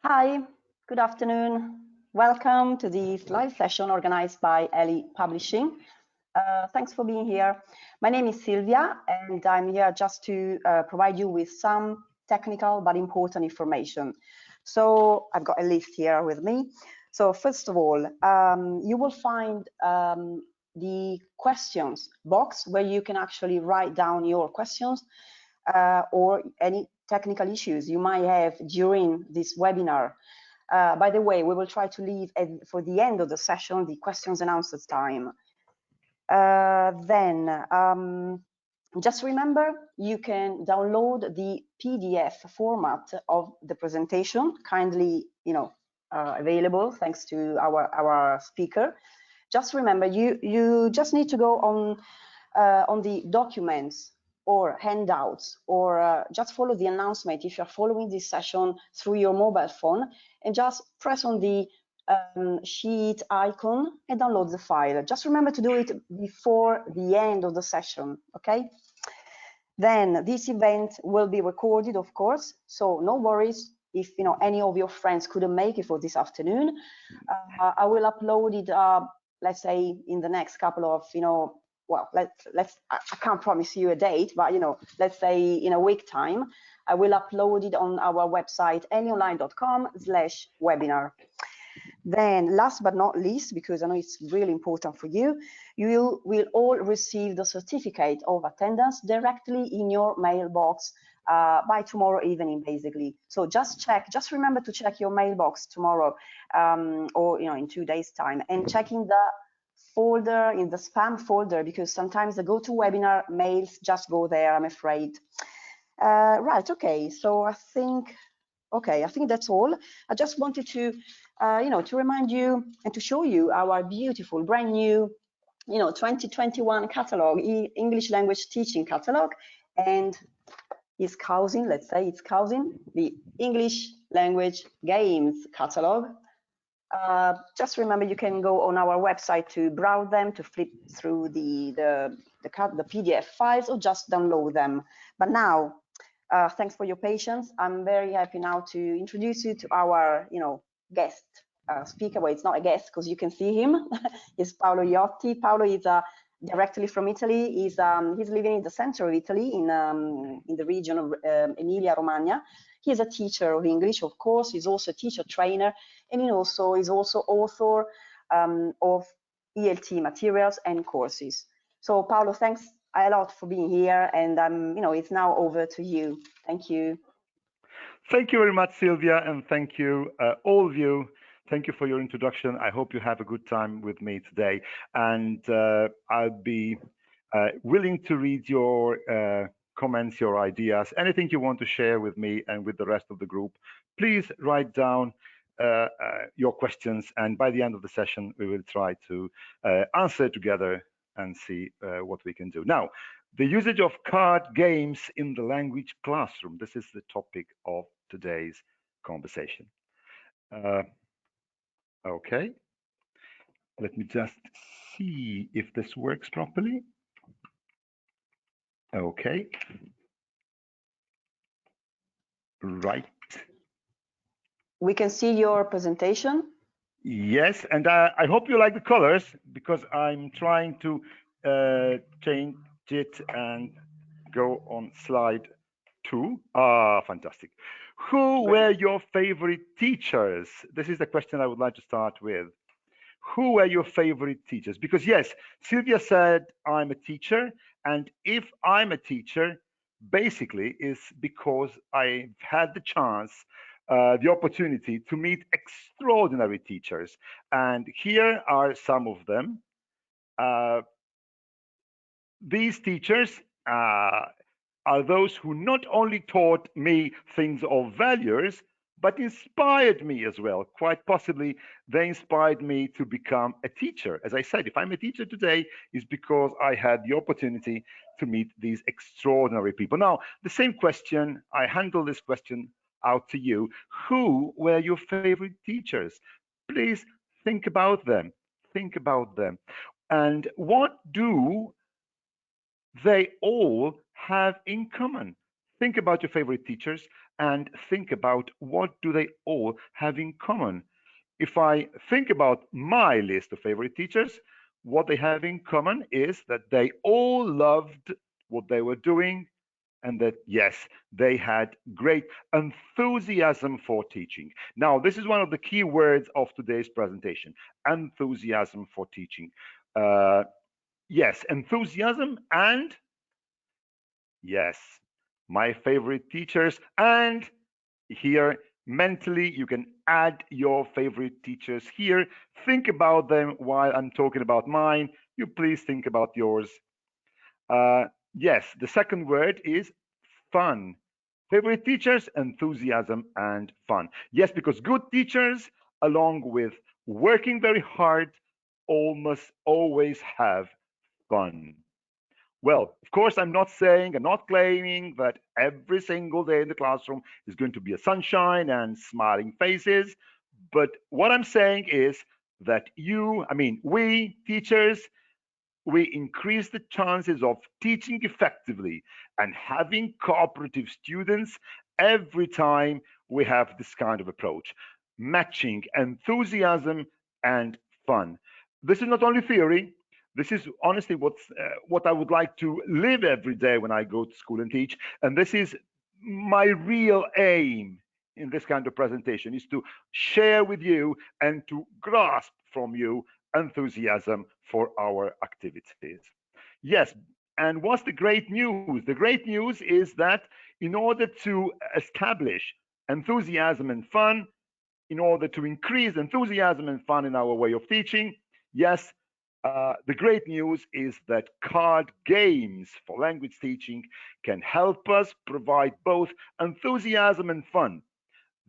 Hi, good afternoon. Welcome to the live session organized by Ellie Publishing. Thanks for being here. My name is Silvia, and I'm here just to provide you with some technical but important information. So I've got a list here with me. So first of all, you will find the questions box where you can actually write down your questions or any technical issues you might have during this webinar. By the way, we will try to leave for the end of the session the questions and answers time. Just remember, you can download the PDF format of the presentation, kindly, available thanks to our speaker. Just remember, you just need to go on the documents or handouts, or just follow the announcement if you're following this session through your mobile phone, and just press on the sheet icon and download the file. Just remember to do it before the end of the session, okay? Then this event will be recorded, of course, so no worries if any of your friends couldn't make it for this afternoon. I will upload it, let's say, in the next couple of, well, I can't promise you a date, but let's say in a week time, I will upload it on our website, anyonline.com/webinar. Then last but not least, because I know it's really important for you, you will all receive the certificate of attendance directly in your mailbox by tomorrow evening, basically. So just remember to check your mailbox tomorrow, or in 2 days time, and checking the folder, in the spam folder, because sometimes the GoToWebinar mails just go there, I'm afraid. Right, okay, so I think that's all. I just wanted to to remind you and to show you our beautiful brand new 2021 catalog, English language teaching catalog, and its cousin, let's say its cousin, the English language games catalog. Just remember, you can go on our website to browse them, to flip through the PDF files, or just download them. But now, thanks for your patience. I'm very happy now to introduce you to our guest speaker. Well, it's not a guest because you can see him. It's Paolo Iotti. Paolo is directly from Italy. He's living in the center of Italy, in the region of Emilia-Romagna. He is a teacher of English, of course. He's also a teacher trainer, and he is also author of ELT materials and courses. So Paolo, thanks a lot for being here, and it's now over to you. Thank you. Thank you very much, Silvia, and thank you, all of you. Thank you for your introduction. I hope you have a good time with me today, and I'll be willing to read your comments, your ideas, anything you want to share with me and with the rest of the group. Please write down your questions, and by the end of the session, we will try to answer together and see what we can do. Now, the usage of card games in the language classroom. This is the topic of today's conversation. Okay, let me just see if this works properly. Okay. Right. We can see your presentation. Yes, and I hope you like the colors, because I'm trying to change it and go on slide 2. Ah, fantastic. Who were your favorite teachers? This is the question I would like to start with. Who were your favorite teachers? Because yes, Silvia said I'm a teacher, and if I'm a teacher, basically is because I've had the chance, the opportunity to meet extraordinary teachers. And here are some of them. These teachers are those who not only taught me things of values, but inspired me as well. Quite possibly, they inspired me to become a teacher. As I said, if I'm a teacher today, it's because I had the opportunity to meet these extraordinary people. Now, the same question, I handle this question out to you. Who were your favorite teachers? Please think about them. Think about them. And what do they all have in common? Think about your favorite teachers and think about what do they all have in common. If I think about my list of favorite teachers, what they have in common is that they all loved what they were doing, and that, yes, they had great enthusiasm for teaching. Now, this is one of the key words of today's presentation: enthusiasm for teaching. Uh, yes, enthusiasm, and yes, my favorite teachers. And here, mentally, you can add your favorite teachers here. Think about them while I'm talking about mine. You please think about yours. Uh, yes, the second word is fun. Favorite teachers, enthusiasm, and fun. Yes, because good teachers, along with working very hard, almost always have fun. Well, of course, I'm not saying, I'm not claiming that every single day in the classroom is going to be a sunshine and smiling faces. But what I'm saying is that we teachers, we increase the chances of teaching effectively and having cooperative students every time we have this kind of approach, matching enthusiasm and fun. This is not only theory. This is honestly what I would like to live every day when I go to school and teach. And this is my real aim in this kind of presentation, is to share with you and to grasp from you enthusiasm for our activities. Yes, and what's the great news? The great news is that in order to establish enthusiasm and fun, in order to increase enthusiasm and fun in our way of teaching, yes, the great news is that card games for language teaching can help us provide both enthusiasm and fun.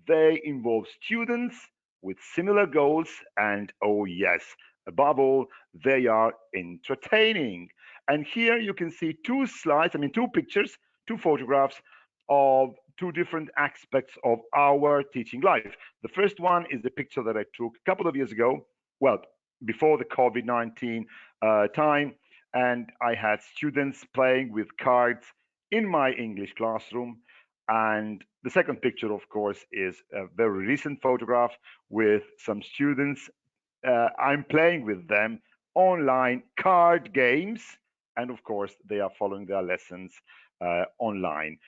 They involve students with similar goals, and oh, yes, above all, they are entertaining. And here you can see two slides, two pictures, two photographs of two different aspects of our teaching life. The first one is the picture that I took a couple of years ago, well, before the COVID-19 time, and I had students playing with cards in my English classroom. And the second picture, of course, is a very recent photograph with some students. I'm playing with them online card games. And of course, they are following their lessons online.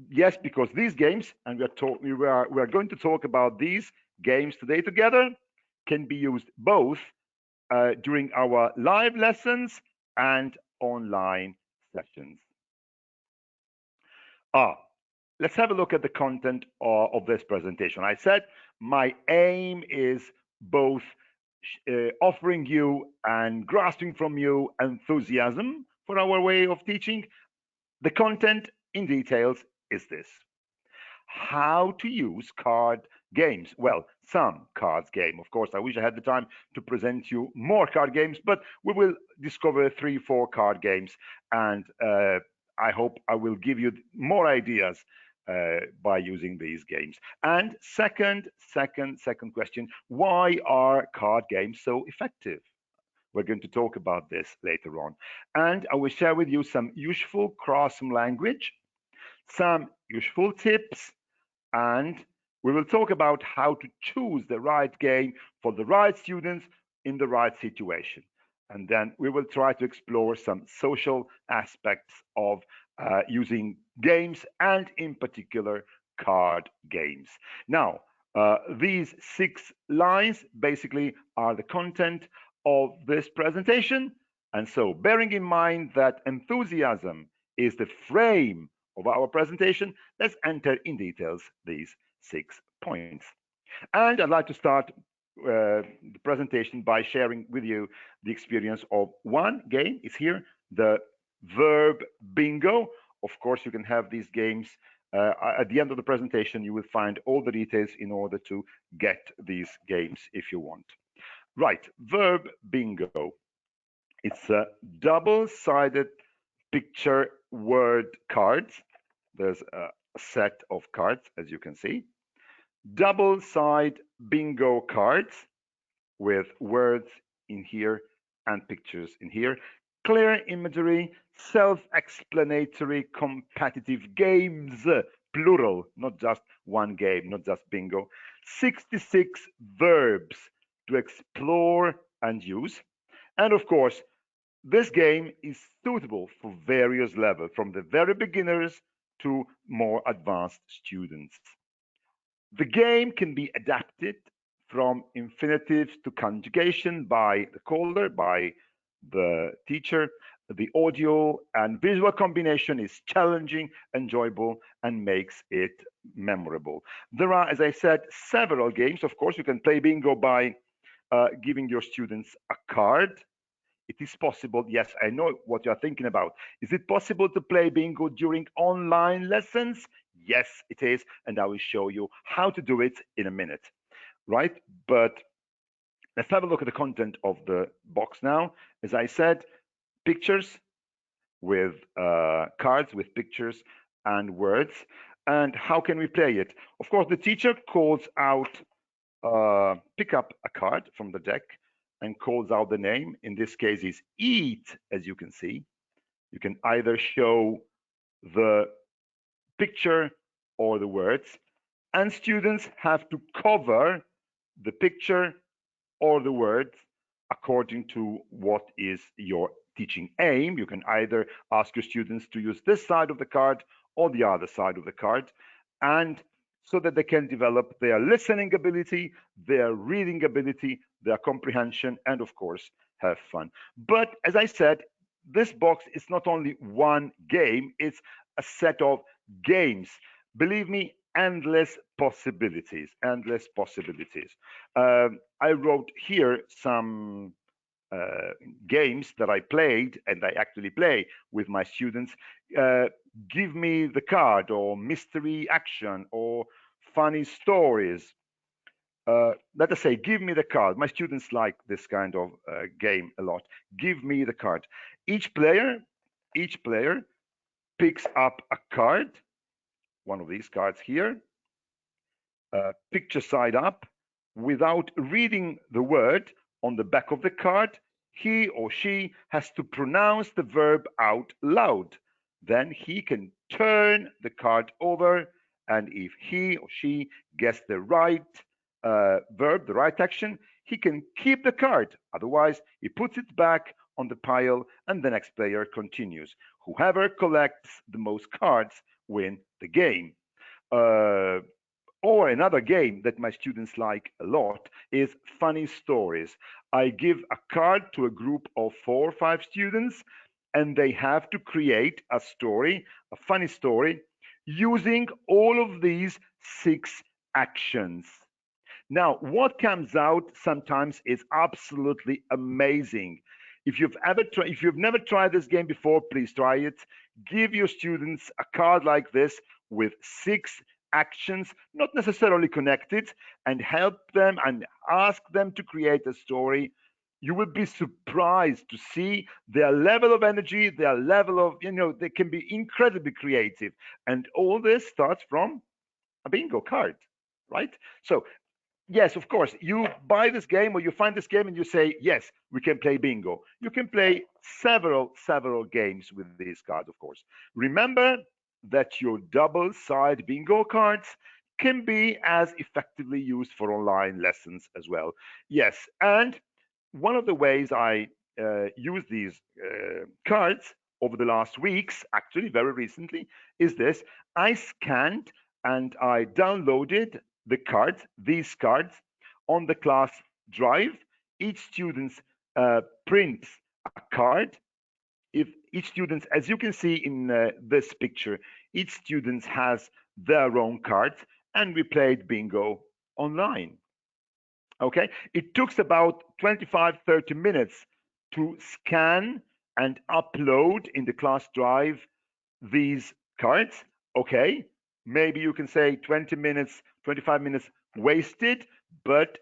Yes, because these games, and we are going to talk about these games today together, can be used both during our live lessons and online sessions. Ah, let's have a look at the content of this presentation. I said my aim is both offering you and grasping from you enthusiasm for our way of teaching. The content in details is this: how to use card games. Well, some cards game. Of course, I wish I had the time to present you more card games, but we will discover 3, 4 card games, and I hope I will give you more ideas by using these games. And second question: why are card games so effective? We're going to talk about this later on, and I will share with you some useful cross language, some useful tips, and we will talk about how to choose the right game for the right students in the right situation. And then we will try to explore some social aspects of using games, and in particular, card games. Now, these 6 lines basically are the content of this presentation. And so, bearing in mind that enthusiasm is the frame of our presentation, let's enter in details these 6 points. And I'd like to start the presentation by sharing with you the experience of one game. It's here, the Verb Bingo. Of course, you can have these games. At the end of the presentation, you will find all the details in order to get these games if you want. Right, Verb Bingo. It's a double-sided picture word cards. There's a set of cards, as you can see. Double-side bingo cards with words in here and pictures in here. Clear imagery, self-explanatory competitive games plural, not just one game, not just bingo. 66 verbs to explore and use. And of course, this game is suitable for various levels, from the very beginners to more advanced students. The game can be adapted from infinitives to conjugation by the caller, by the teacher. The audio and visual combination is challenging, enjoyable, and makes it memorable. There are, as I said, several games. Of course, you can play bingo by giving your students a card. It is possible. Yes, I know what you're thinking about. Is it possible to play bingo during online lessons? Yes, it is. And I will show you how to do it in a minute, right? But let's have a look at the content of the box now. As I said, pictures with cards with pictures and words. And how can we play it? Of course, the teacher calls out, pick up a card from the deck and calls out the name. In this case, is eat, as you can see. You can either show the picture or the words, and students have to cover the picture or the words according to what is your teaching aim. You can either ask your students to use this side of the card or the other side of the card, and so that they can develop their listening ability, their reading ability, their comprehension, and of course, have fun. But as I said, this box is not only one game, it's a set of games. Believe me, endless possibilities, endless possibilities. I wrote here some uh, games that I played and I actually play with my students. Uh, Give me the card, or mystery action, or funny stories. Let us say, give me the card. My students like this kind of game a lot. Give me the card. Each player, each player picks up a card, one of these cards here, picture side up, without reading the word on the back of the card. He or she has to pronounce the verb out loud. Then he can turn the card over, and if he or she gets the right verb, the right action, he can keep the card. Otherwise, he puts it back on the pile, and the next player continues. Whoever collects the most cards win the game. Uh, or another game that my students like a lot is funny stories. I give a card to a group of 4 or 5 students, and they have to create a story, a funny story, using all of these 6 actions. Now, what comes out sometimes is absolutely amazing. If you've never tried this game before, please try it. Give your students a card like this with 6 actions, not necessarily connected, and help them and ask them to create a story. You will be surprised to see their level of energy, their level of, they can be incredibly creative. And all this starts from a bingo card, right? So yes, of course, you buy this game or you find this game and you say, yes, we can play bingo. You can play several games with these cards, of course. Remember that your double side bingo cards can be as effectively used for online lessons as well. Yes, and one of the ways I use these cards over the last weeks, actually very recently, is this. I scanned and I downloaded these cards, on the class drive. Each student prints a card. If each student, as you can see in this picture, each student has their own cards, and we played bingo online. Okay, it took about 25-30 minutes to scan and upload in the class drive these cards. Okay, maybe you can say 20 minutes, 25 minutes wasted, but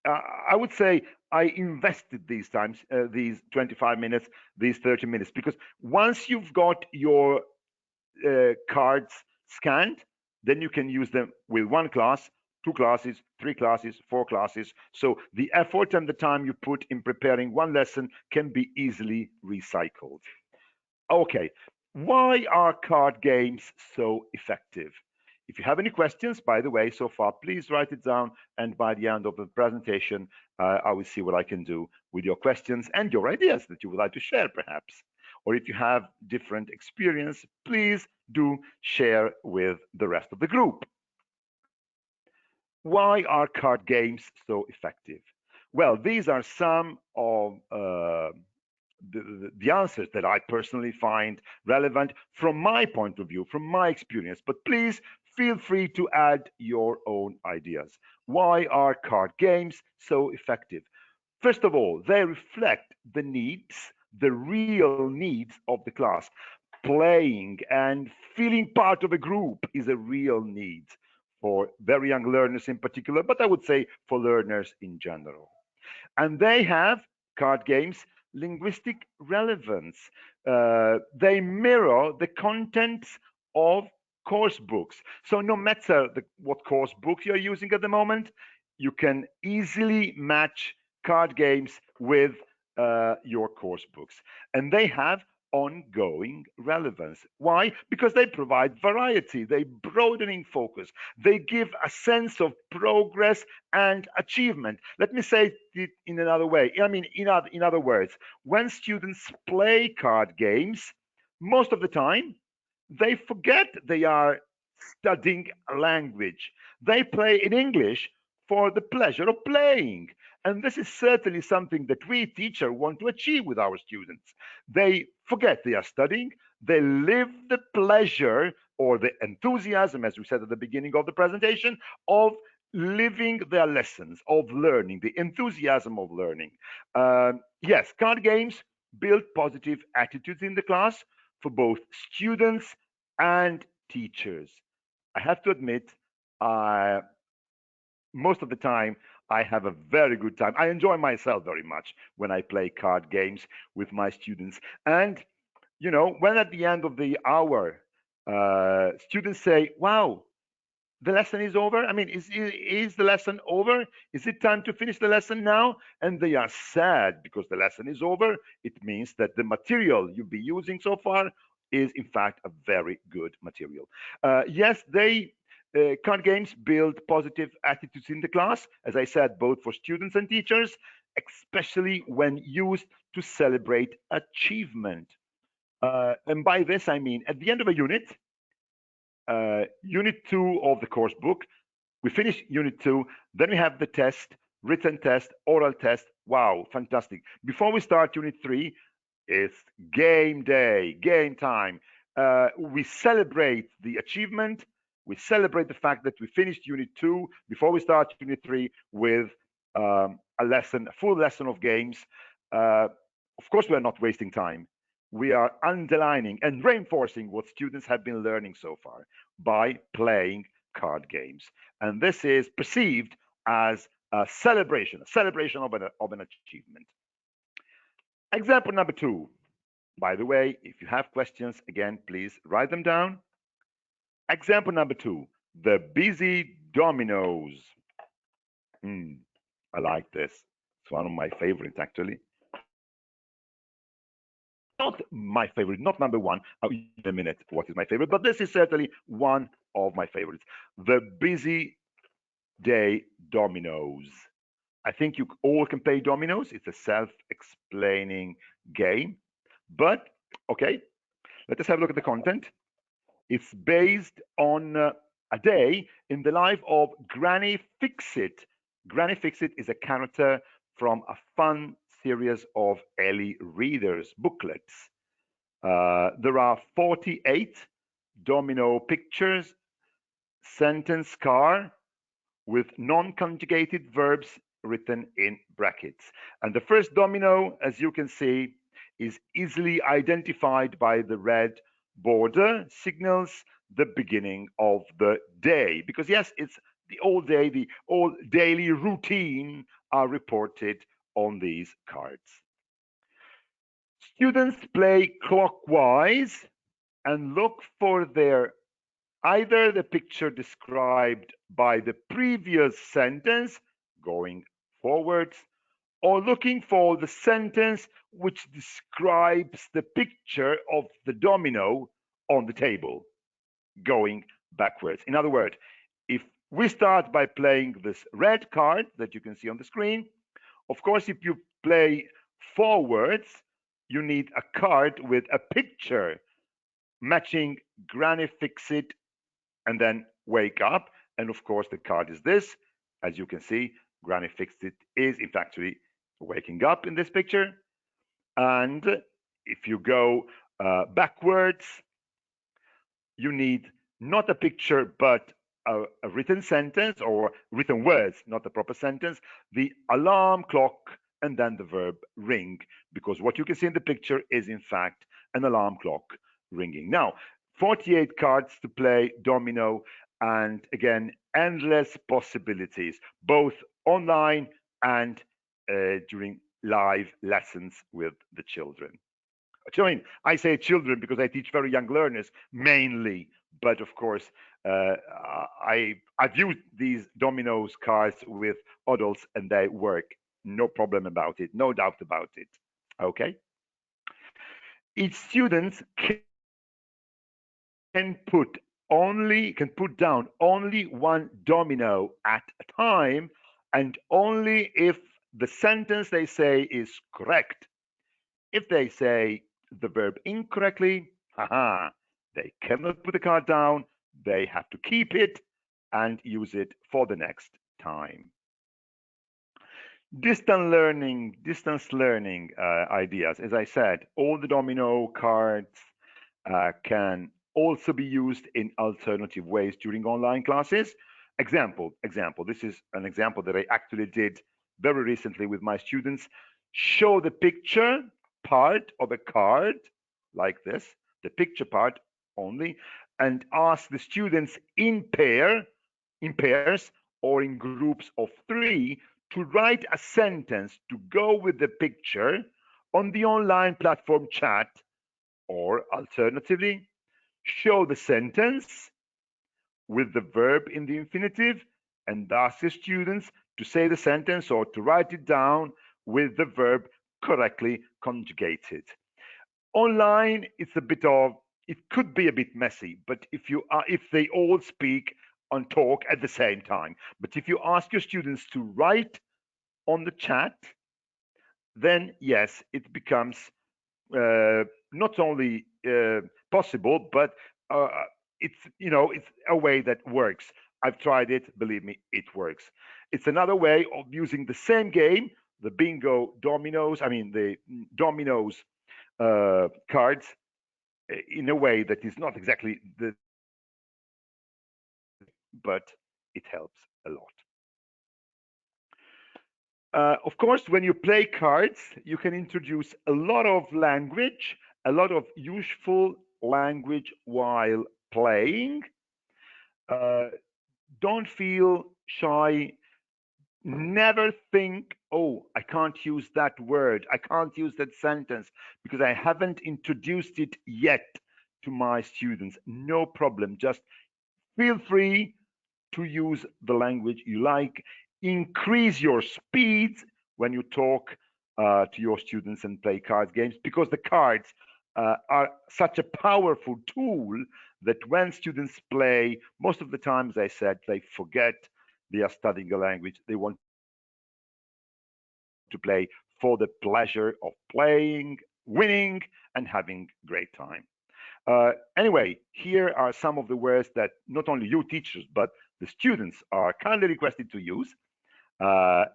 I would say I invested these 25 minutes, these 30 minutes, because once you've got your cards scanned, then you can use them with one class, 2 classes, 3 classes, 4 classes. So the effort and the time you put in preparing one lesson can be easily recycled. Okay, why are card games so effective? If you have any questions, by the way, so far, please write it down. And by the end of the presentation, I will see what I can do with your questions and your ideas that you would like to share, perhaps. Or if you have different experience, please do share with the rest of the group. Why are card games so effective? Well, these are some of the answers that I personally find relevant from my point of view, from my experience. But please feel free to add your own ideas. Why are card games so effective? First of all, they reflect the needs, the real needs of the class. Playing and feeling part of a group is a real need for very young learners in particular, but I would say for learners in general. And they have, card games, linguistic relevance. They mirror the contents of course books. So no matter what course book you're using at the moment, you can easily match card games with your course books. And they have ongoing relevance. Why? Because they provide variety, they broadening focus, they give a sense of progress and achievement. Let me say it in another way. I mean, in other words, when students play card games, most of the time they forget they are studying a language. They play in English for the pleasure of playing. And this is certainly something that we teachers want to achieve with our students. They forget they are studying, they live the pleasure or the enthusiasm, as we said at the beginning of the presentation, of living their lessons, of learning, the enthusiasm of learning. Yes, card games build positive attitudes in the class for both students and teachers. I have to admit, uh, most of the time, I have a very good time. I enjoy myself very much when I play card games with my students. And, when at the end of the hour, students say, wow, the lesson is over. I mean, is the lesson over? Is it time to finish the lesson now? And they are sad because the lesson is over. It means that the material you've been using so far is, in fact, a very good material. Yes, card games build positive attitudes in the class, as I said, both for students and teachers, especially when used to celebrate achievement. And by this, I mean at the end of a unit, unit 2 of the course book. We finish unit 2, then we have the test, written test, oral test. Wow, fantastic. Before we start unit 3, it's game day, game time. We celebrate the achievement. We celebrate the fact that we finished unit 2 before we start unit 3 with a full lesson of games. Of course, we are not wasting time. We are underlining and reinforcing what students have been learning so far by playing card games. And this is perceived as a celebration of an achievement. Example number 2. By the way, if you have questions, again, please write them down. Example number 2, the busy dominoes. I like this. It's one of my favorites, actually. Not my favorite, not number 1. I'll in a minute what is my favorite, but this is certainly one of my favorites. The busy day dominoes. I think you all can play dominoes. It's a self-explaining game. But, okay, let us have a look at the content. It's based on a day in the life of Granny Fixit. Granny Fixit is a character from a fun series of Ellie Reader's booklets. There are 48 domino pictures, sentence car with non-conjugated verbs written in brackets. And the first domino, as you can see, is easily identified by the red border, signals the beginning of the day. Because yes, it's the all daily routine are reported on these cards. Students play clockwise and look for either the picture described by the previous sentence, going forwards, or looking for the sentence which describes the picture of the domino on the table, going backwards. In other words, if we start by playing this red card that you can see on the screen, of course, if you play forwards, you need a card with a picture matching Granny Fix It and then Wake Up. And of course, the card is this. As you can see, Granny Fix It is in fact waking up in this picture. And if you go backwards, you need not a picture, but a written sentence or written words, not a proper sentence, the alarm clock, and then the verb ring, because what you can see in the picture is in fact an alarm clock ringing. Now, 48 cards to play domino, and again, endless possibilities, both online and during live lessons with the children. I say children because I teach very young learners mainly, but of course, I've used these dominoes cards with adults and they work. No problem about it, no doubt about it. Okay. Each student can put down only one domino at a time, and only if the sentence they say is correct. If they say the verb incorrectly, they cannot put the card down. They have to keep it and use it for the next time. Distance learning ideas. As I said, all the domino cards can also be used in alternative ways during online classes. Example. This is an example that I actually did very recently with my students. Show the picture part of a card like this, the picture part only, and ask the students in pairs or in groups of 3 to write a sentence to go with the picture on the online platform chat, or alternatively, show the sentence with the verb in the infinitive and ask the students to say the sentence or to write it down with the verb correctly conjugated. Online, it could be a bit messy, but if they all speak and talk at the same time. But if you ask your students to write on the chat, then yes, it becomes not only possible, but it's a way that works. I've tried it, believe me, it works. It's another way of using the same game, the bingo dominoes, the dominoes cards, in a way that is not exactly but it helps a lot. Of course, when you play cards, you can introduce a lot of language, a lot of useful language while playing. Don't feel shy. Never think, oh, I can't use that word, I can't use that sentence because I haven't introduced it yet to my students. No problem. Just feel free to use the language you like. Increase your speed when you talk to your students and play card games, because the cards are such a powerful tool that when students play, most of the time, as I said, they forget they are studying a language. They want to play for the pleasure of playing, winning, and having a great time. Anyway, here are some of the words that not only you teachers, but the students are kindly requested to use.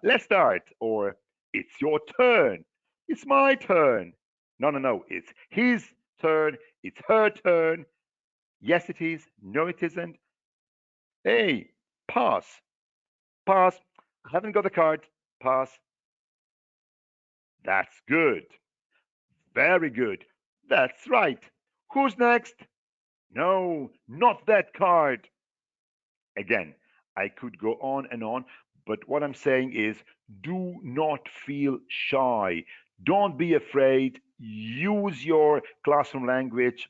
Let's start, or it's your turn. It's my turn. No, it's his turn. It's her turn. Yes, it is. No, it isn't. Hey, pass. Pass. I haven't got the card. Pass. That's good. Very good. That's right. Who's next? No, not that card. Again, I could go on and on, but what I'm saying is do not feel shy. Don't be afraid. Use your classroom language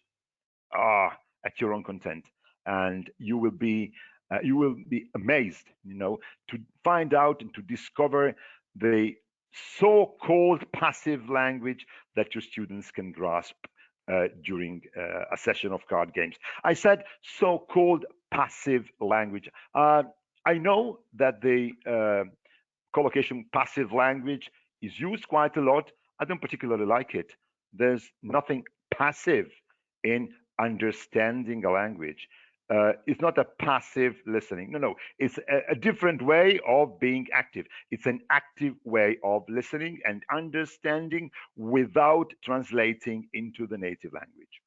at your own content, and you will be amazed, to find out and to discover the so-called passive language that your students can grasp during a session of card games. I said so-called passive language. I know that the collocation passive language is used quite a lot. I don't particularly like it. There's nothing passive in understanding a language. It's not a passive listening. No. It's a different way of being active. It's an active way of listening and understanding without translating into the native language.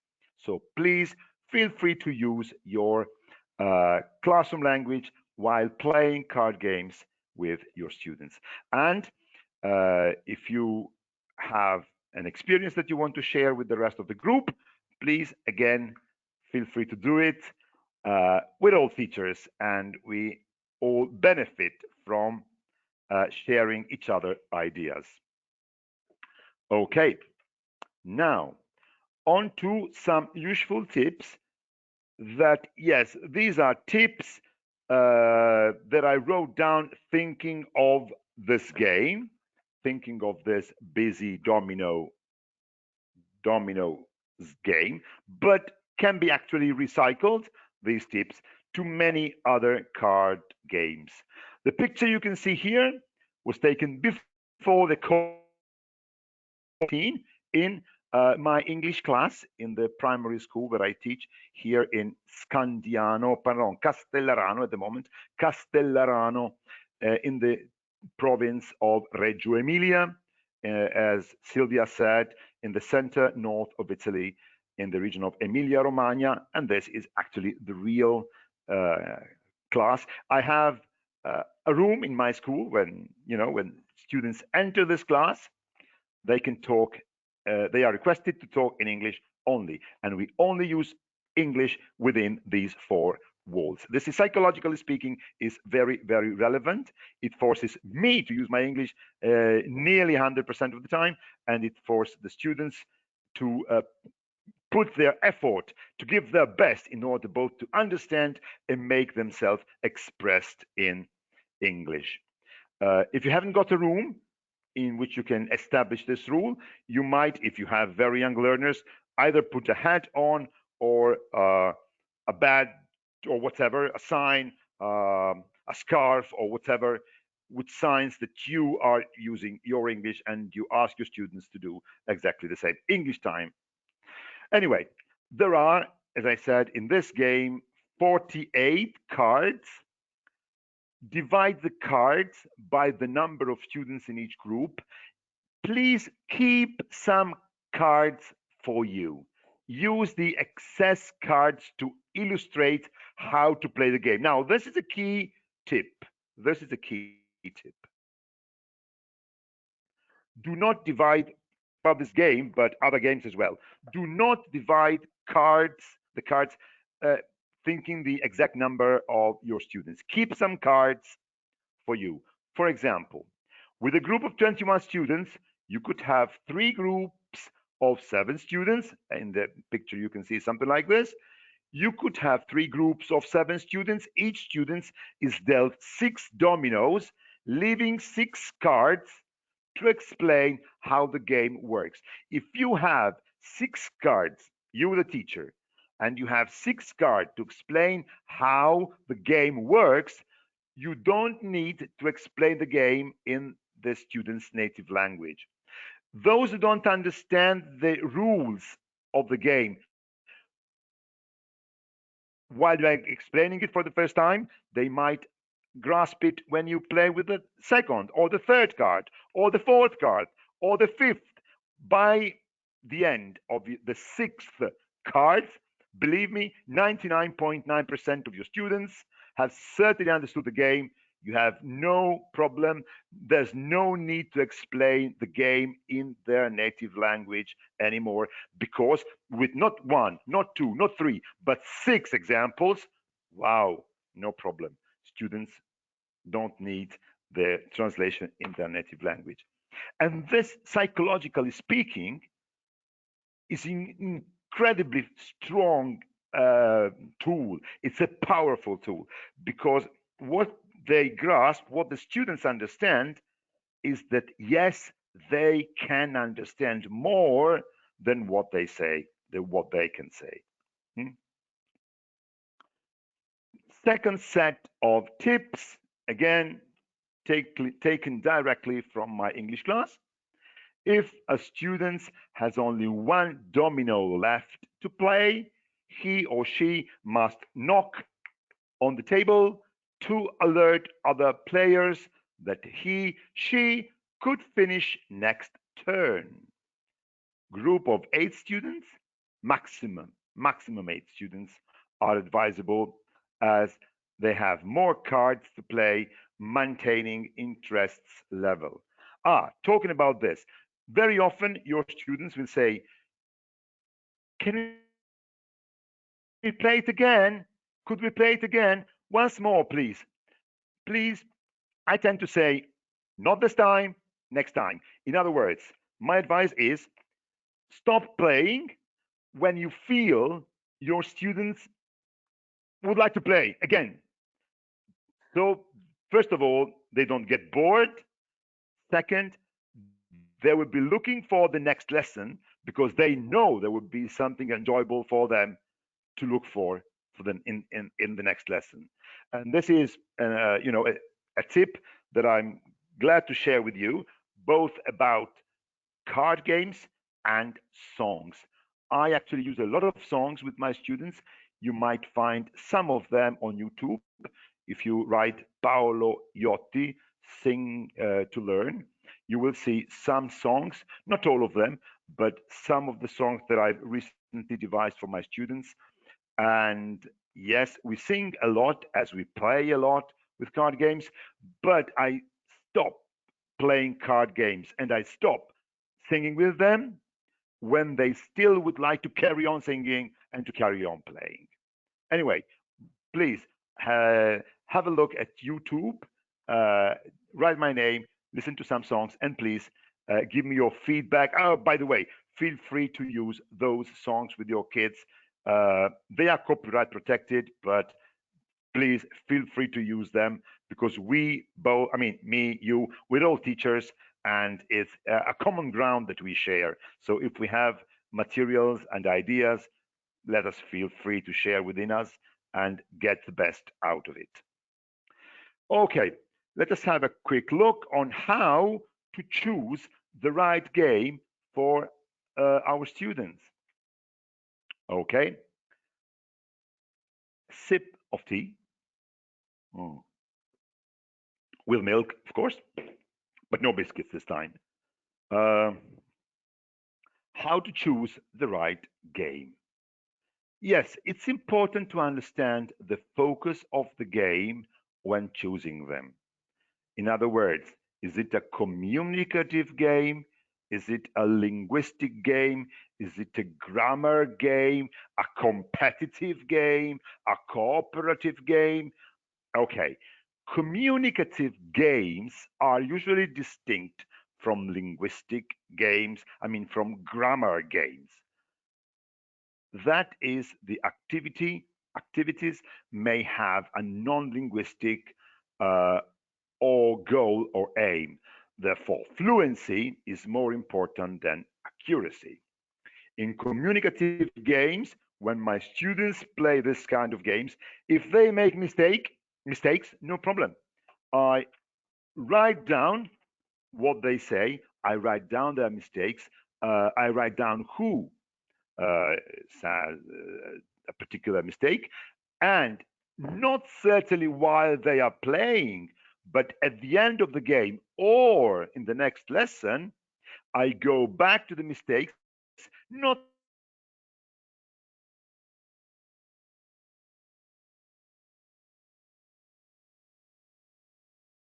So please feel free to use your classroom language while playing card games with your students. And if you have an experience that you want to share with the rest of the group, please, again, feel free to do it. We're all teachers and we all benefit from sharing each other ideas. Okay, now on to some useful tips that, yes, these are tips that I wrote down thinking of this game, thinking of this busy dominoes game, but can be actually recycled, these tips, to many other card games. The picture you can see here was taken before the COVID-19 in my English class in the primary school that I teach here in Castellarano at the moment, Castellarano in the province of Reggio Emilia, as Silvia said, in the center north of Italy, in the region of Emilia-Romagna, and this is actually the real class. I have a room in my school when students enter this class, they can talk. They are requested to talk in English only, and we only use English within these four walls. This is, psychologically speaking, is very, very relevant. It forces me to use my English nearly 100% of the time, and it forces the students to put their effort, to give their best in order both to understand and make themselves expressed in English. If you haven't got a room in which you can establish this rule, you might, if you have very young learners, either put a hat on or a badge or whatever, a sign, a scarf or whatever, with signs that you are using your English, and you ask your students to do exactly the same. English time. Anyway, there are, as I said, in this game, 48 cards. Divide the cards by the number of students in each group. Please keep some cards for you. Use the excess cards to illustrate how to play the game. Now, this is a key tip. This is a key tip. Do not divide, about this game, but other games as well. Do not divide the cards, thinking the exact number of your students. Keep some cards for you. For example, with a group of 21 students, you could have 3 groups of 7 students. In the picture, you can see something like this. You could have 3 groups of 7 students. Each student is dealt 6 dominoes, leaving 6 cards to explain how the game works. If you have 6 cards, you the teacher, and you have 6 cards to explain how the game works, you don't need to explain the game in the student's native language. Those who don't understand the rules of the game, while you're explaining it for the first time, they might grasp it when you play with the second or the third card or the fourth card or the fifth. By the end of the 6th card, believe me, 99.9% of your students have certainly understood the game. You have no problem. There's no need to explain the game in their native language anymore, because with not 1, not 2, not 3, but 6 examples, wow, no problem. Students don't need the translation in their native language. And this, psychologically speaking, is an incredibly strong tool. It's a powerful tool, because what they grasp, what the students understand, is that yes, they can understand more than what they say. what they can say. Second set of tips, again, taken directly from my English class. If a student has only one domino left to play, he or she must knock on the table to alert other players that she could finish next turn. Group of 8 students, maximum 8 students are advisable as they have more cards to play, maintaining interests level. Talking about this, very often your students will say, can we play it again? Could we play it again? Once more, please. I tend to say, not this time, next time. In other words, my advice is stop playing when you feel your students would like to play again. So, first of all, they don't get bored. Second, they will be looking for the next lesson because they know there will be something enjoyable for them to look for them in the next lesson. And this is, a tip that I'm glad to share with you, both about card games and songs. I actually use a lot of songs with my students. You might find some of them on YouTube. If you write Paolo Iotti, Sing to Learn, you will see some songs, not all of them, but some of the songs that I've recently devised for my students. And yes, we sing a lot as we play a lot with card games, but I stop playing card games and I stop singing with them when they still would like to carry on singing and to carry on playing. Anyway, please have a look at YouTube, uh, write my name, listen to some songs, and please give me your feedback. Oh, by the way, feel free to use those songs with your kids. They are copyright protected, but please feel free to use them because we both, I mean, me, you, we're all teachers and it's a common ground that we share. So if we have materials and ideas, let us feel free to share within us and get the best out of it. Okay, let us have a quick look on how to choose the right game for our students. Okay, sip of tea. Mm. With milk, of course, but no biscuits this time. Uh, how to choose the right game. Yes, it's important to understand the focus of the game when choosing them. In other words, is it a communicative game? Is it a linguistic game? Is it a grammar game? A competitive game? A cooperative game? Okay, communicative games are usually distinct from linguistic games, I mean, from grammar games. That is, the activities may have a non-linguistic uh, or goal or aim. Therefore, fluency is more important than accuracy. In communicative games, when my students play this kind of games, if they make mistakes, no problem. I write down what they say. I write down their mistakes. I write down who says a particular mistake, and not certainly while they are playing, but at the end of the game or in the next lesson, I go back to the mistakes, not certainly while they are playing, but at the end of the game or in the next lesson, I go back to the mistakes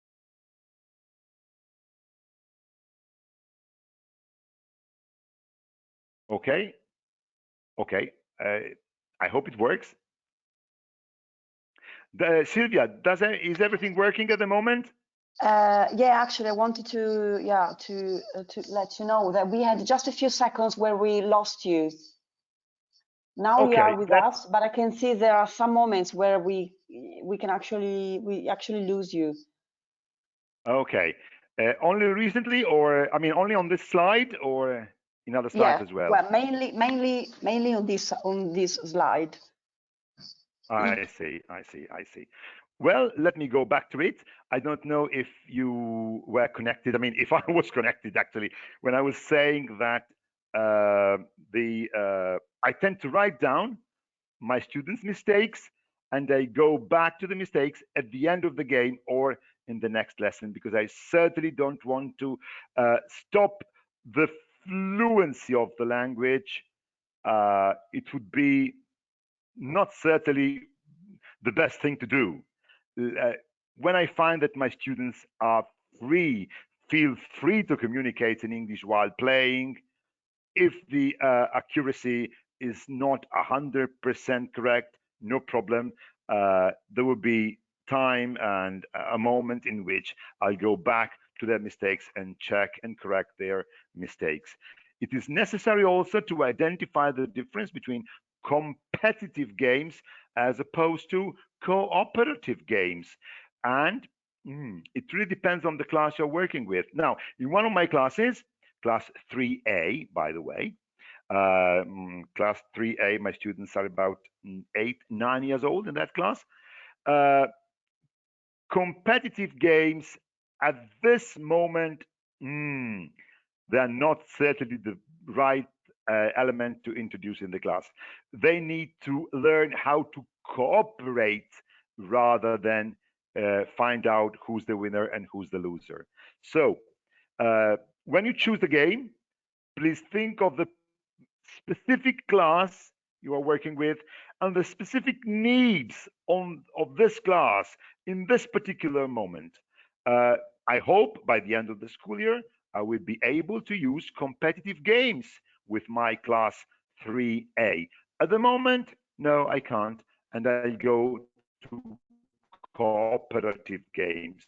and correct them. Okay, okay. I hope it works. Sylvia, is everything working at the moment? Yeah, actually, I wanted to let you know that we had just a few seconds where we lost you. Now you Okay, are with us, but I can see there are some moments where we actually lose you. okay. Only recently, or I mean, only on this slide, or? in other slides as well? Well, mainly on this slide. I see. Well, let me go back to it. I don't know if you were connected. I mean, if I was connected actually, when I was saying that I tend to write down my students' mistakes and I go back to the mistakes at the end of the game or in the next lesson, because I certainly don't want to stop the fluency of the language. It would be not certainly the best thing to do. When I find that my students are feel free to communicate in English while playing, if the accuracy is not 100% correct, no problem. There will be time and a moment in which I'll go back to their mistakes and check and correct their mistakes. It is necessary also to identify the difference between competitive games as opposed to cooperative games. And it really depends on the class you're working with. Now, in one of my classes, class 3A, by the way, class 3A, my students are about 8, 9 years old in that class. Competitive games at this moment, they're not certainly the right element to introduce in the class. They need to learn how to cooperate rather than find out who's the winner and who's the loser. So when you choose the game, please think of the specific class you are working with and the specific needs of this class in this particular moment. I hope by the end of the school year, I will be able to use competitive games with my class 3A. At the moment, no, I can't, and I go to cooperative games.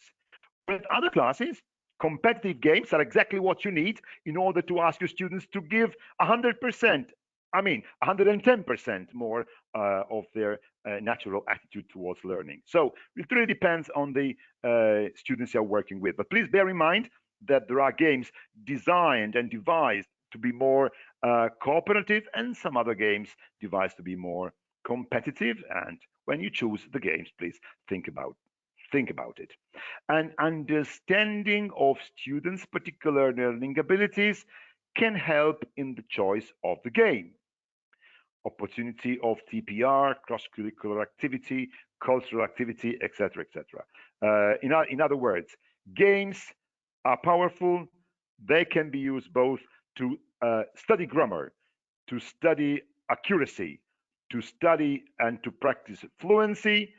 With other classes, competitive games are exactly what you need in order to ask your students to give 100%, I mean 110% more of their natural attitude towards learning. So it really depends on the students you're working with. But please bear in mind that there are games designed and devised to be more cooperative and some other games devised to be more competitive. And when you choose the games, please think about it. An understanding of students' particular learning abilities can help in the choice of the game. Opportunity of TPR, cross-curricular activity, cultural activity, etc., etc. In other words, games are powerful. They can be used both to study grammar, to study accuracy, to study and to practice fluency,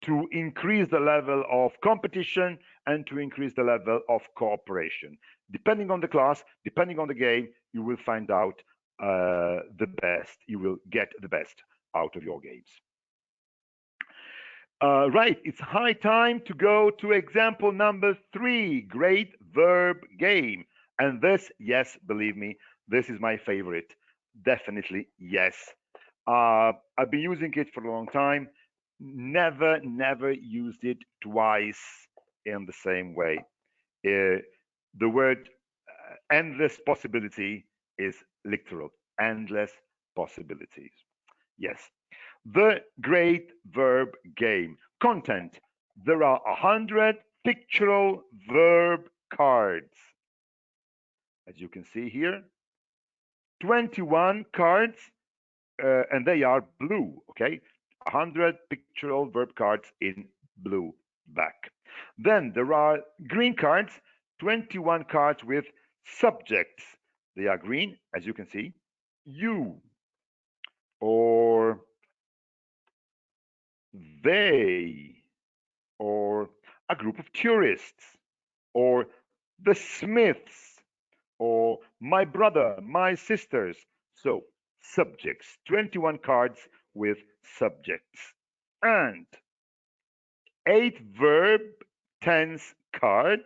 to increase the level of competition, and to increase the level of cooperation. Depending on the class, depending on the game, you will find out the best. You will get the best out of your games. Right, it's high time to go to example number 3, great verb game. And this, yes, believe me, this is my favorite. Definitely, yes. I've been using it for a long time. Never used it twice in the same way. The word endless possibility is literal, endless possibilities. Yes. The great verb game. Content. There are 100 pictorial verb cards. As you can see here, 21 cards, and they are blue, okay? 100 pictorial verb cards in blue back. Then there are green cards, 21 cards with subjects. They are green, as you can see. You, or they, or a group of tourists, or the Smiths, or my brother, my sisters. So, subjects, 21 cards with subjects. And 8 verb tense card,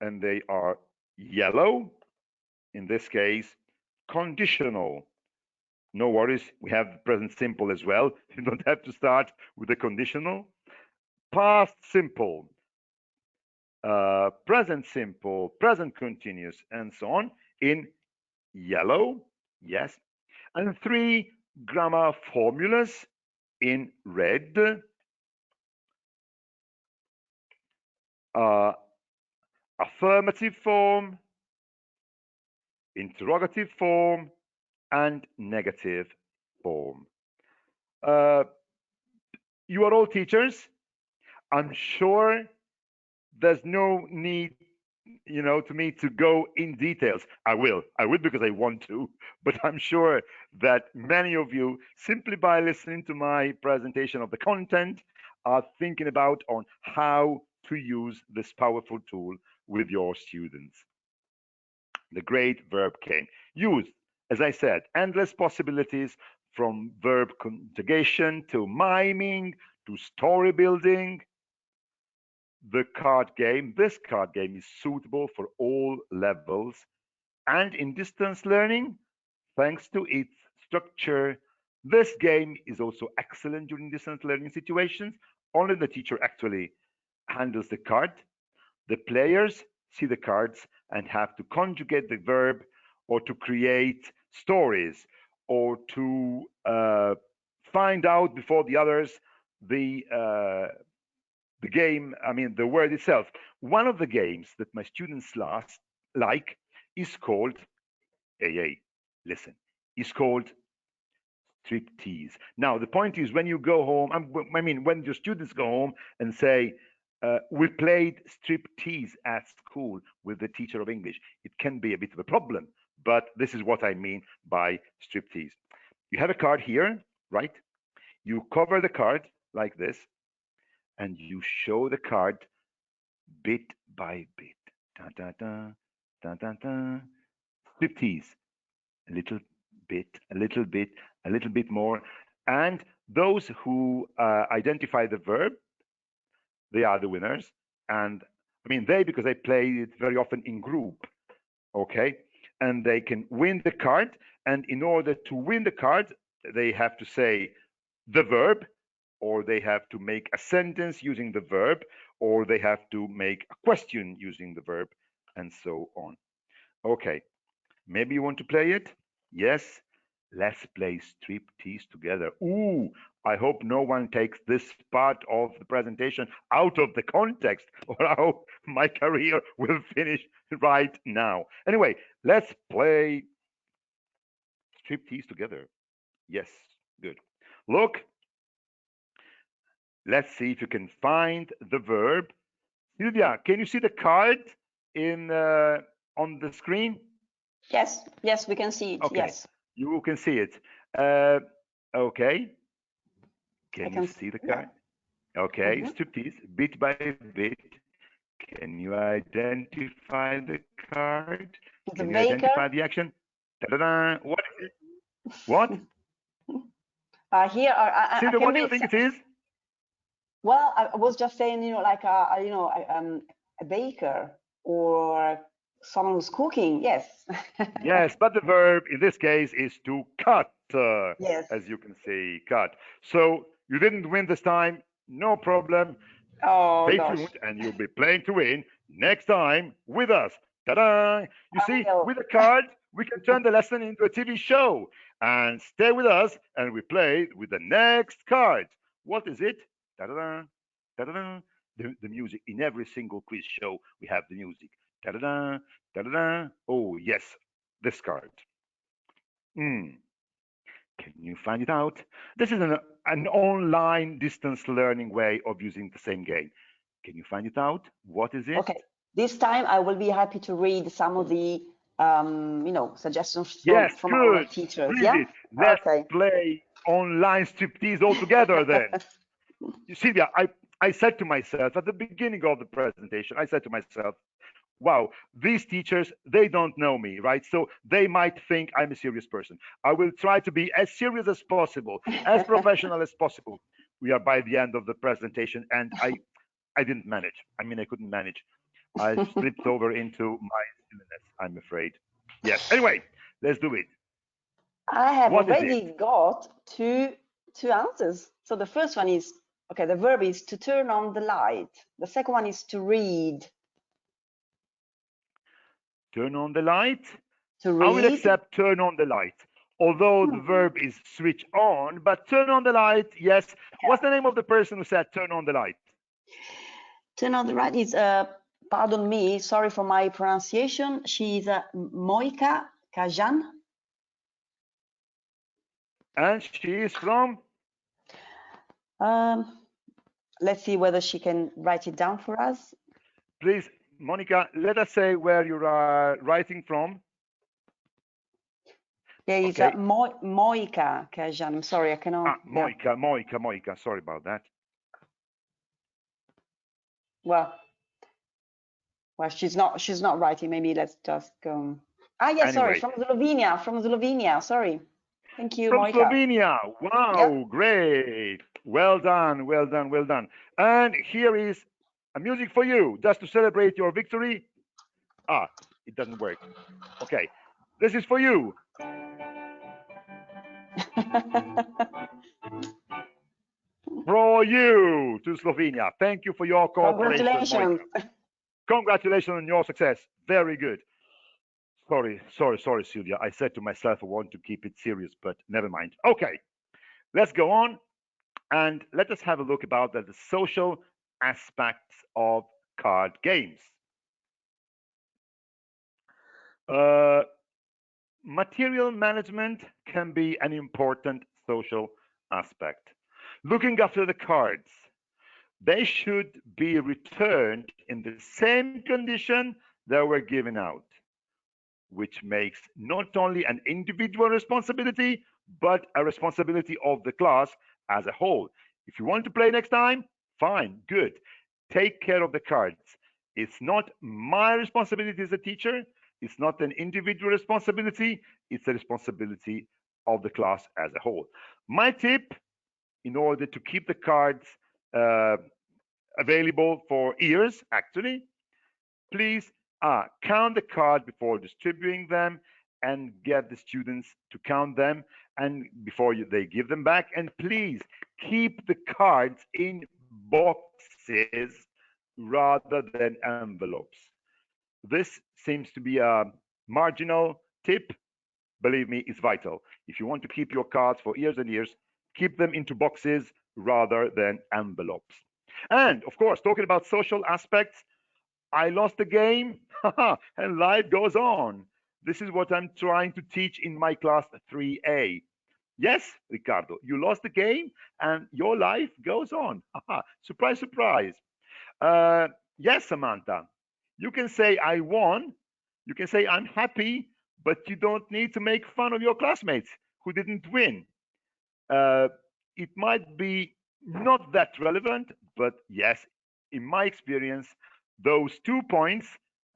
and they are yellow. In this case, conditional. No worries, we have present simple as well. You don't have to start with the conditional. Past simple, present simple, present continuous, and so on in yellow, yes, and 3 grammar formulas in red. Affirmative form, interrogative form, and negative form. You are all teachers. I'm sure there's no need, to me to go in details. I will because I want to, but I'm sure that many of you, simply by listening to my presentation of the content, are thinking about on how to use this powerful tool with your students. The great verb came. Use, as I said, endless possibilities, from verb conjugation to miming to story building. This card game is suitable for all levels, and in distance learning, thanks to its structure, this game is also excellent during distance learning situations. Only the teacher actually handles the card. The players see the cards and have to conjugate the verb, or to create stories, or to find out before the others the game, the word itself. One of the games that my students like is called, hey, listen, is called Striptease. Now, the point is, when you go home, when your students go home and say, we played striptease at school with the teacher of English, it can be a bit of a problem, but this is what I mean by striptease. You have a card here, right? You cover the card like this, and you show the card bit by bit. Da, da, da, da, da, da. Striptease. A little bit, a little bit, a little bit more. And those who identify the verb, they are the winners. And they, because they play it very often in group, okay? And they can win the card. And in order to win the card, they have to say the verb, or they have to make a sentence using the verb, or they have to make a question using the verb, and so on. Okay, maybe you want to play it? Yes, let's play Striptease together. Ooh, I hope no one takes this part of the presentation out of the context, or I hope my career will finish right now. Anyway, let's play Striptease together. Yes, good. Look, let's see if you can find the verb. Silvia, can you see the card in on the screen? Yes, we can see it. Okay. Yes. You can see it. Okay. Can you see the card? Yeah. Okay. Striptease, bit by bit. Can you identify the card? Can you identify the action? Da-da-da. What is it? What? Here, Silvia, what do you think it is? Well, I was just saying, like a baker or someone who's cooking. Yes. Yes, but the verb in this case is to cut. Yes. As you can see, cut. So you didn't win this time. No problem. Oh, Stay gosh. tuned, and you'll be playing to win next time with us. Ta-da! You see, with a card, we can turn the lesson into a TV show. And stay with us, and we play with the next card. What is it? Ta-da-da! Ta-da-da! The music. In every single quiz show, we have the music. Ta-da-da! Ta-da-da! Oh, yes, this card. Can you find it out? This is an online distance learning way of using the same game. Can you find it out? What is it? Okay. This time I will be happy to read some of the suggestions from our teachers. Read it. Let's play online striptease all together then. Silvia, I said to myself at the beginning of the presentation, I said to myself, wow, these teachers, they don't know me, right? So they might think I'm a serious person. I will try to be as serious as possible, as professional as possible. We are by the end of the presentation, and I didn't manage. I couldn't manage. I slipped over into my silliness, I'm afraid. Yes. Anyway, let's do it. I have already got two answers. So the first one is, okay, the verb is to turn on the light. The second one is to read. Turn on the light. To read. I will accept turn on the light. Although the verb is switch on, but turn on the light, yes. Yeah. What's the name of the person who said turn on the light? Turn on the light is, pardon me, sorry for my pronunciation. She's Moika Kajan. And she is from? Let's see whether she can write it down for us. Please, Monica, let us say where you are writing from. Yeah, it's Okay. Moika Kajan. I'm sorry, I cannot. Moika. Sorry about that. Well, she's not writing. Maybe let's just go. Ah, yeah, Anyway. sorry, from Slovenia. Sorry. Thank you, From Moika. Slovenia. Wow, yep. Great. Well done. And here is a music for you, just to celebrate your victory. Ah, it doesn't work. Okay, this is for you. For you to Slovenia. Thank you for your cooperation. Congratulations. Congratulations on your success. Very good. Sorry, Sylvia. I said to myself I want to keep it serious, but never mind. Okay, let's go on and let us have a look about the social aspects of card games. Material management can be an important social aspect. Looking after the cards, they should be returned in the same condition they were given out, which makes not only an individual responsibility, but a responsibility of the class as a whole. If you want to play next time, fine, good. Take care of the cards. It's not my responsibility as a teacher. It's not an individual responsibility. It's a responsibility of the class as a whole. My tip, in order to keep the cards available for years, actually, please count the cards before distributing them and get the students to count them and before they give them back. And please keep the cards in boxes rather than envelopes. This seems to be a marginal tip. Believe me, it's vital. If you want to keep your cards for years and years, keep them into boxes rather than envelopes. And of course, talking about social aspects, I lost the game and life goes on. This is what I'm trying to teach in my class 3A. Yes, Ricardo, you lost the game and your life goes on. Surprise, surprise. Yes, Samantha, you can say I won. You can say I'm happy, but you don't need to make fun of your classmates who didn't win. It might be not that relevant, but yes, in my experience, those 2 points,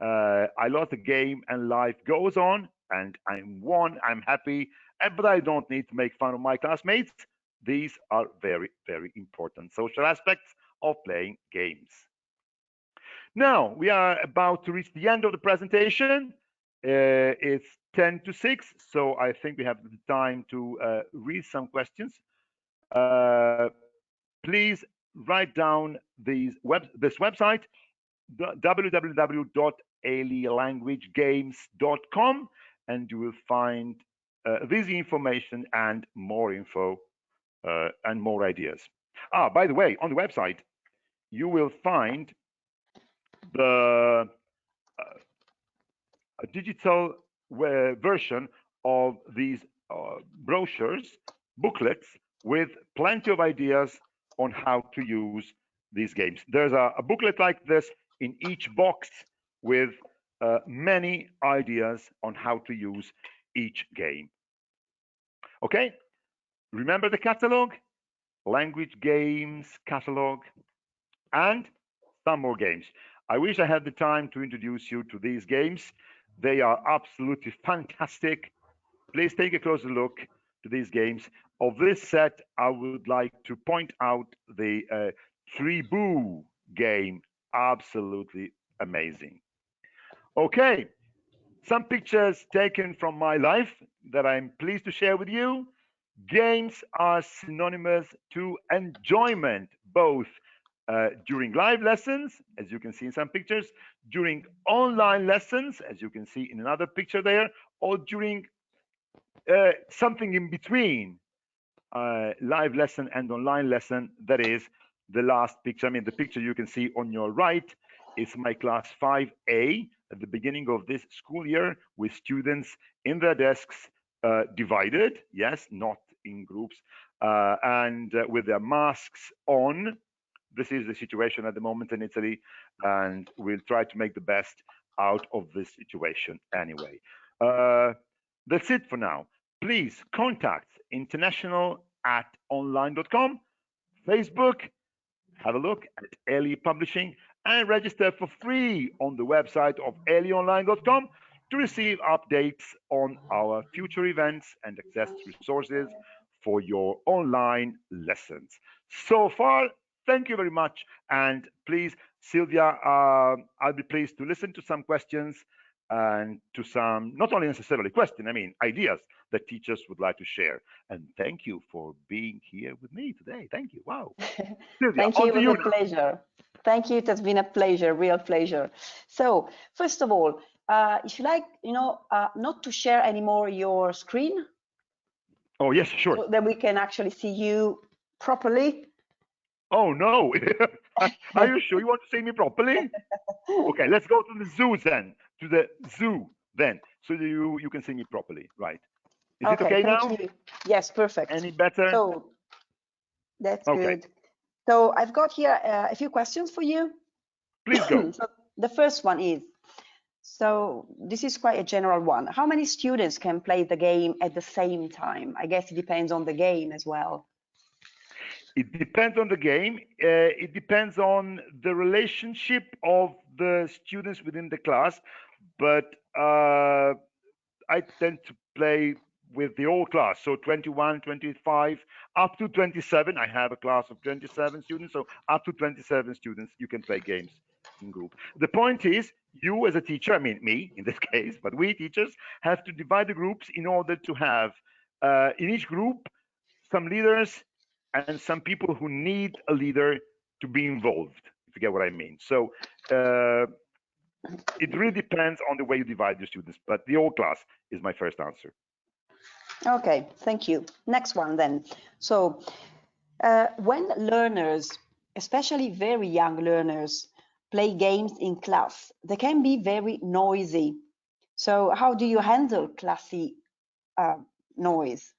I lost the game and life goes on, and I won, I'm happy, but I don't need to make fun of my classmates. These are very, very important social aspects of playing games. Now, we are about to reach the end of the presentation. It's 10 to 6, so I think we have the time to read some questions. Please write down this website, www.alilanguagegames.com, and you will find this information and more info and more ideas. By the way, on the website, you will find the digital version of these brochures, booklets, with plenty of ideas on how to use these games. There's a booklet like this in each box with many ideas on how to use each game. Okay, remember the catalog, language games catalog, and some more games. I wish I had the time to introduce you to these games. They are absolutely fantastic. Please take a closer look to these games. Of this set, I would like to point out the Tribou game. Absolutely amazing. Okay, some pictures taken from my life that I'm pleased to share with you. Games are synonymous to enjoyment, both during live lessons, as you can see in some pictures, during online lessons, as you can see in another picture there, or during something in between live lesson and online lesson. That is the last picture. I mean, the picture you can see on your right is my class 5A at the beginning of this school year, with students in their desks, divided, yes, not in groups, and with their masks on. This is the situation at the moment in Italy, and we'll try to make the best out of this situation anyway. That's it for now. Please contact international@online.com, Facebook, have a look at Eli Publishing, and register for free on the website of elionline.com to receive updates on our future events and access resources for your online lessons. So far, thank you very much. And please, Sylvia, I'll be pleased to listen to some questions and to some, not only necessarily questions, I mean, ideas that teachers would like to share. And thank you for being here with me today. Thank you. Wow. Sylvia, Thank you. It was a pleasure. Thank you. It has been a pleasure, real pleasure. So first of all, if you like, not to share anymore your screen. Oh, yes, sure. So that we can actually see you properly. Oh, no. Are you sure you want to see me properly? Okay, let's go to the zoo then. To the zoo then. So you can see me properly, right? Is it okay now? Thank you. Yes, perfect. Any better? So that's good. So I've got here a few questions for you. Please go. So the first one is, so this is quite a general one. How many students can play the game at the same time? I guess it depends on the game as well. It depends on the game. It depends on the relationship of the students within the class. But I tend to play with the whole class. So 21, 25, up to 27. I have a class of 27 students. So up to 27 students, you can play games in group. The point is, you as a teacher, I mean me in this case, but we teachers have to divide the groups in order to have in each group some leaders and some people who need a leader to be involved, if you get what I mean. So it really depends on the way you divide your students, but the whole class is my first answer. Okay, thank you. Next one then. So when learners, especially very young learners, play games in class, they can be very noisy. So how do you handle classy noise?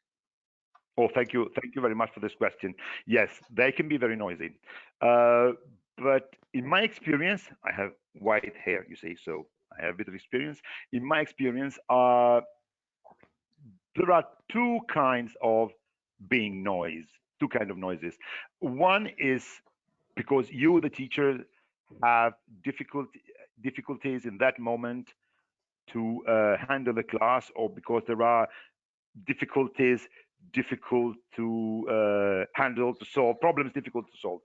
Oh, thank you. Thank you very much for this question. Yes, they can be very noisy. But in my experience, I have white hair, you see, so I have a bit of experience. In my experience, there are two kinds of being noise, two kinds of noises. One is because you, the teacher, have difficulties in that moment to handle the class, or because there are difficulties difficult to handle, to solve, problems difficult to solve.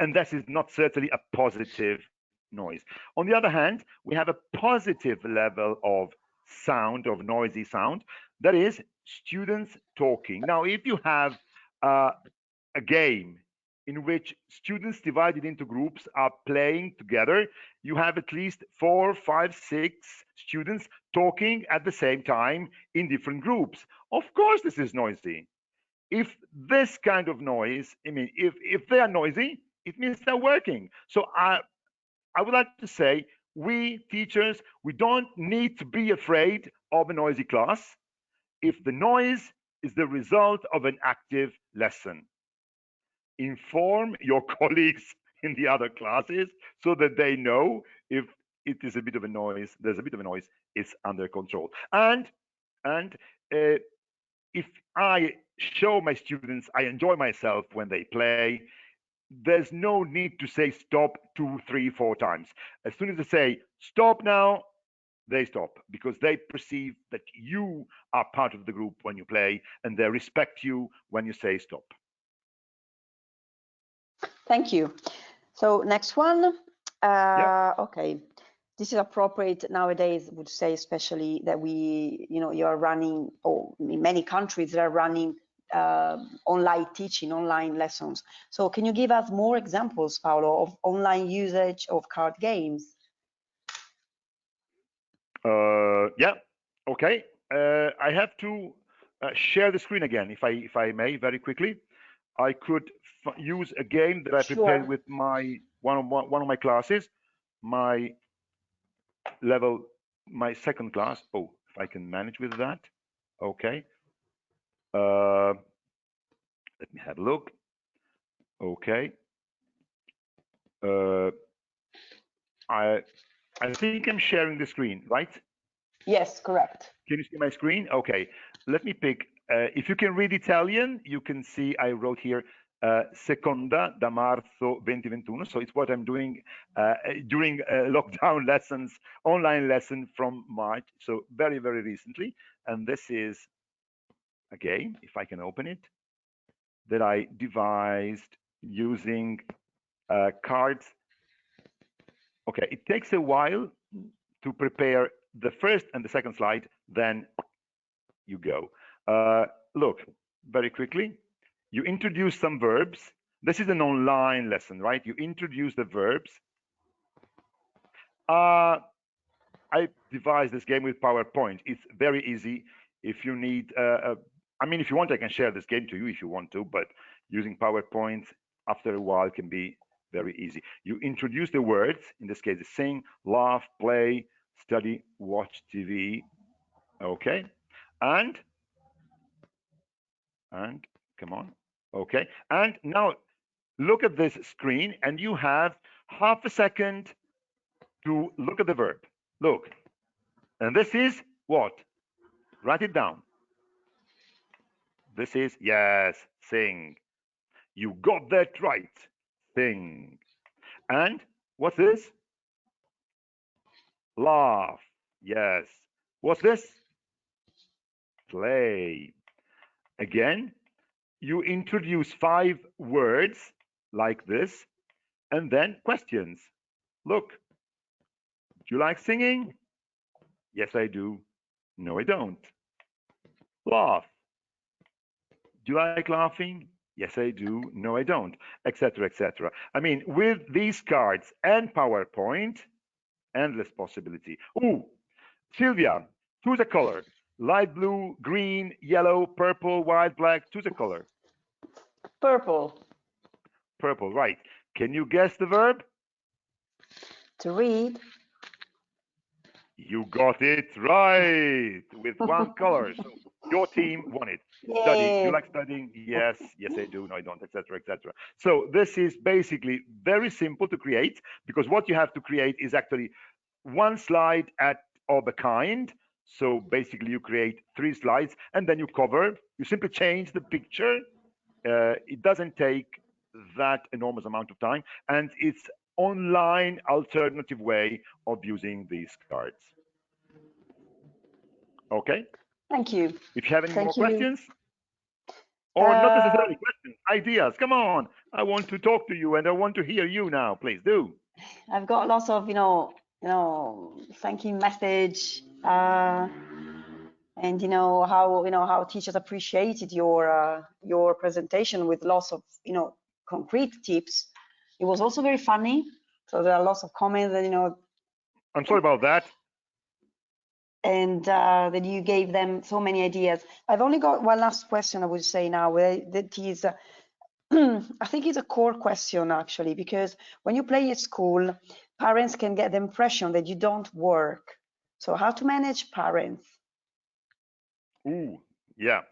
And that is not certainly a positive noise. On the other hand, we have a positive level of sound, of noisy sound, that is students talking. Now, if you have a game in which students divided into groups are playing together, you have at least 4, 5, 6 students talking at the same time in different groups. Of course, this is noisy. If this kind of noise, I mean, if they are noisy, it means they're working. So I would like to say, we teachers, we don't need to be afraid of a noisy class if the noise is the result of an active lesson. Inform your colleagues in the other classes so that they know if it is a bit of a noise, there's a bit of a noise, it's under control. And if I show my students I enjoy myself when they play, there's no need to say stop 2, 3, 4 times. As soon as they say stop now, they stop, because they perceive that you are part of the group when you play, and they respect you when you say stop. Thank you. So next one. Yeah. Okay, this is appropriate nowadays, I would say, especially that you are running, or in many countries they are running online teaching, online lessons. So can you give us more examples, Paolo, of online usage of card games? Yeah. Okay, I have to share the screen again, if I may, very quickly. I could use a game that I prepared Sure. with my one of my classes, my my second class. Oh, if I can manage with that. Okay. Let me have a look. Okay. I I think I'm sharing the screen, right? Yes, correct. Can you see my screen? Okay. Let me pick. If you can read Italian, you can see I wrote here seconda da marzo 2021. So it's what I'm doing during lockdown lessons, online lesson from March. So very, very recently. And this is a game, if I can open it, that I devised using cards. Okay, it takes a while to prepare the first and the second slide, then you go. Look, very quickly, you introduce some verbs. This is an online lesson, right? You introduce the verbs. I devised this game with PowerPoint. It's very easy. If you need, I mean, if you want, I can share this game to you if you want to, but using PowerPoint after a while can be very easy. You introduce the words, in this case, sing, laugh, play, study, watch TV. Okay. And come on. Okay. And now look at this screen and you have half a second to look at the verb. Look. And this is what? Write it down. This is, yes, sing. You got that right. Sing. And what's this? Laugh. Yes. What's this? Play. Again, you introduce 5 words like this, and then questions. Look, do you like singing? Yes, I do. No, I don't. Laugh. Do you like laughing? Yes, I do. No, I don't. Etc. Etc. I mean, with these cards and PowerPoint, endless possibility. Ooh, Sylvia, choose a color. Light blue, green, yellow, purple, white, black. Choose a color. Purple. Purple, right. Can you guess the verb? To read. You got it right with one color. So your team won it. Study. Do you Yay. like studying? Yes. Yes, I do. No, I don't, etc., etc. So this is basically very simple to create because what you have to create is actually one slide of a kind. So basically you create 3 slides and then you cover. You simply change the picture. It doesn't take that enormous amount of time, and it's online alternative way of using these cards. Okay. Thank you. If you have any more Thank you. questions, or not necessarily questions, ideas, come on. I want to talk to you and I want to hear you now. Please do. I've got lots of, thank you message, and how teachers appreciated your presentation with lots of concrete tips. It was also very funny. So there are lots of comments that I'm sorry about that. and that you gave them so many ideas. I've only got one last question I would say now. That is, I think it's a core question actually, because when you play at school, parents can get the impression that you don't work. So how to manage parents? Ooh, yeah,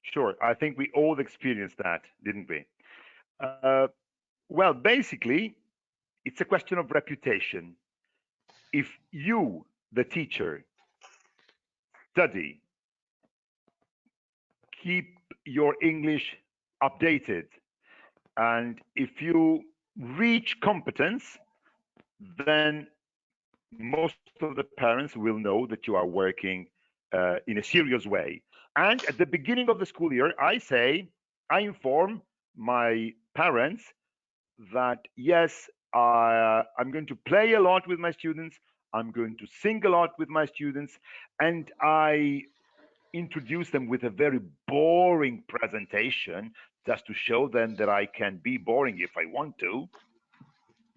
sure. I think we all experienced that, didn't we? Well, basically, it's a question of reputation. If you, the teacher, study, keep your English updated, and if you reach competence, then most of the parents will know that you are working in a serious way. And at the beginning of the school year, I inform my parents that yes, I'm going to play a lot with my students, I'm going to sing a lot with my students, and I introduce them with a very boring presentation just to show them that I can be boring if I want to,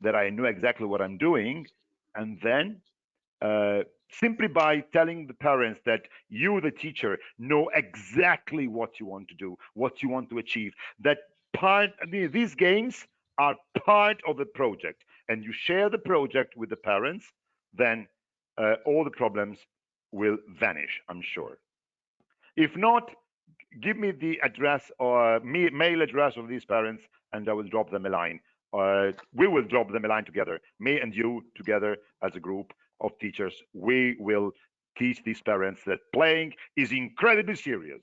that I know exactly what I'm doing. And then simply by telling the parents that you, the teacher, know exactly what you want to do, what you want to achieve. That these games are part of the project, and you share the project with the parents, then all the problems will vanish, I'm sure. If not, give me the address or mail address of these parents, and I will drop them a line. We will drop them a line together, me and you together as a group of teachers. We will teach these parents that playing is incredibly serious.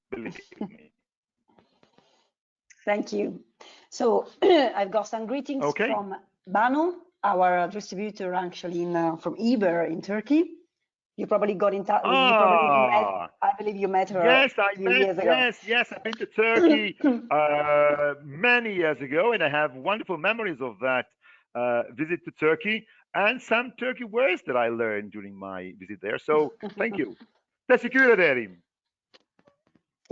Believe me. Thank you. So I've got some greetings from Banu, our distributor actually from Iber in Turkey. You probably got in touch. I believe you met her. Yes, I met. Yes, I've been to Turkey many years ago, and I have wonderful memories of that visit to Turkey and some Turkey words that I learned during my visit there. So thank you. Teşekkür ederim.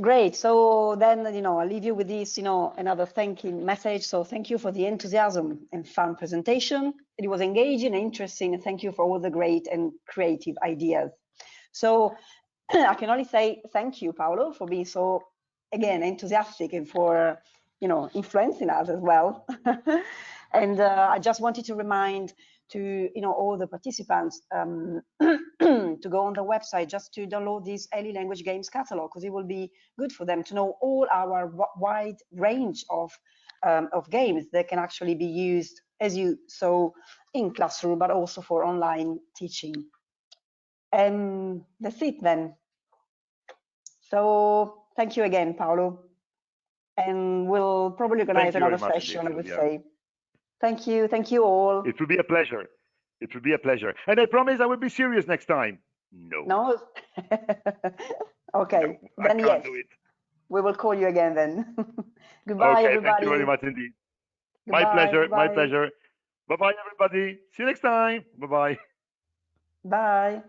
Great. So then, I'll leave you with this, another thanking message. So thank you for the enthusiasm and fun presentation. It was engaging and interesting. And thank you for all the great and creative ideas. So I can only say thank you, Paolo, for being so, again, enthusiastic and for, influencing us as well. And I just wanted to remind to all the participants to go on the website just to download this early language games catalog, because it will be good for them to know all our wide range of games that can actually be used, as you saw, in classroom, but also for online teaching. And that's it then. So thank you again, Paolo. And we'll probably organize another session, I would say. Thank you all. It will be a pleasure. It will be a pleasure. And I promise I will be serious next time. No. Okay. No, then yes. Do it. We will call you again then. Goodbye, everybody. Thank you very much indeed. Goodbye, my pleasure. Bye. My pleasure. Bye-bye, everybody. See you next time. Bye-bye. Bye.